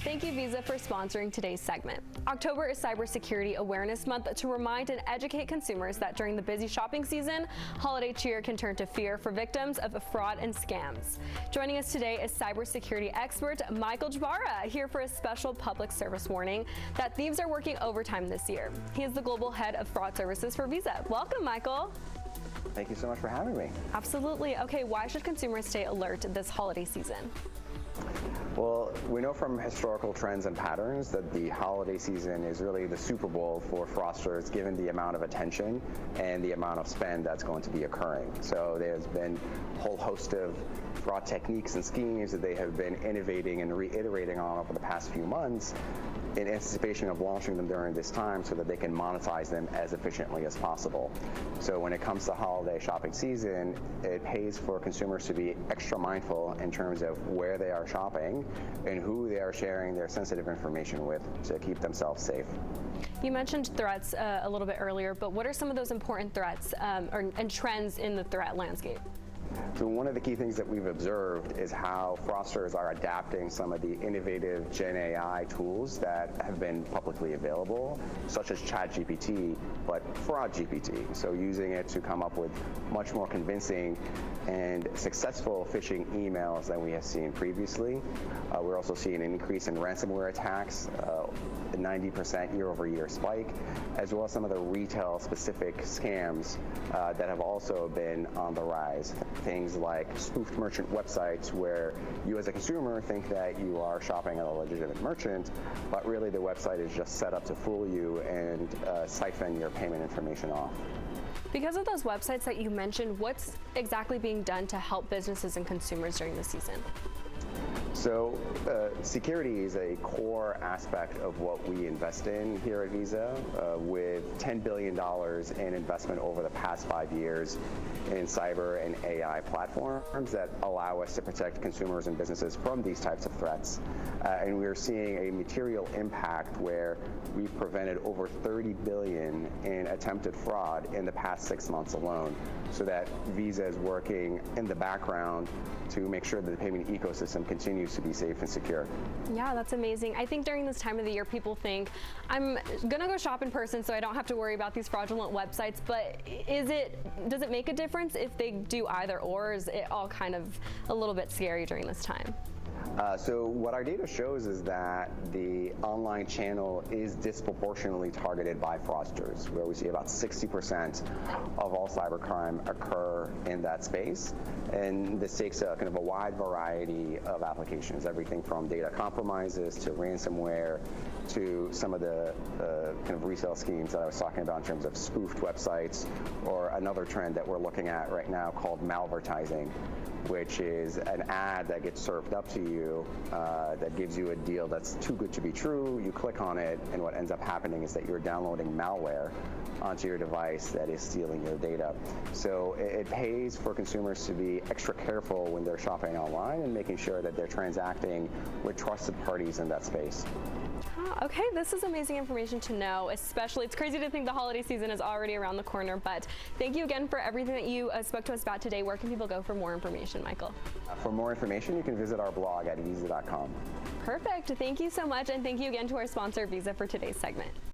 Thank you, Visa, for sponsoring today's segment. October is Cybersecurity Awareness Month to remind and educate consumers that during the busy shopping season, holiday cheer can turn to fear for victims of fraud and scams. Joining us today is cybersecurity expert Michael Jbara, here for a special public service warning that thieves are working overtime this year. He is the global head of fraud services for Visa. Welcome, Michael. Thank you so much for having me. Absolutely. Okay, why should consumers stay alert this holiday season? Well, we know from historical trends and patterns that the holiday season is really the Super Bowl for fraudsters, given the amount of attention and the amount of spend that's going to be occurring. So there's been a whole host of fraud techniques and schemes that they have been innovating and reiterating on over the past few months in anticipation of launching them during this time so that they can monetize them as efficiently as possible. So when it comes to holiday shopping season, it pays for consumers to be extra mindful in terms of where they are shopping and who they are sharing their sensitive information with to keep themselves safe. You mentioned threats a little bit earlier, but what are some of those important threats and trends in the threat landscape? So one of the key things that we've observed is how fraudsters are adapting some of the innovative Gen AI tools that have been publicly available, such as ChatGPT, but FraudGPT. So using it to come up with much more convincing and successful phishing emails than we have seen previously. We're also seeing an increase in ransomware attacks, a 90% year-over-year spike, as well as some of the retail-specific scams that have also been on the rise. Things like spoofed merchant websites where you as a consumer think that you are shopping at a legitimate merchant, but really the website is just set up to fool you and siphon your payment information off. Because of those websites that you mentioned, what's exactly being done to help businesses and consumers during the season? So security is a core aspect of what we invest in here at Visa, with $10 billion in investment over the past 5 years in cyber and AI platforms that allow us to protect consumers and businesses from these types of threats. And we're seeing a material impact where we've prevented over $30 billion in attempted fraud in the past 6 months alone, so that Visa is working in the background to make sure that the payment ecosystem continues to be safe and secure. Yeah, that's amazing. I think during this time of the year, people think, I'm gonna go shop in person so I don't have to worry about these fraudulent websites, but does it make a difference if they do either, or is it all kind of a little bit scary during this time? So what our data shows is that the online channel is disproportionately targeted by fraudsters, where we see about 60% of all cybercrime occur in that space. And this takes a kind of a wide variety of applications, everything from data compromises to ransomware to some of the kind of resale schemes that I was talking about in terms of spoofed websites, or another trend that we're looking at right now called malvertising, which is an ad that gets served up to you that gives you a deal that's too good to be true. You click on it, and what ends up happening is that you're downloading malware onto your device that is stealing your data. So it pays for consumers to be extra careful when they're shopping online and making sure that they're transacting with trusted parties in that space. Okay, this is amazing information to know, especially it's crazy to think the holiday season is already around the corner, but thank you again for everything that you spoke to us about today. Where can people go for more information, Michael? For more information, you can visit our blog at visa.com. Perfect. Thank you so much, and thank you again to our sponsor, Visa, for today's segment.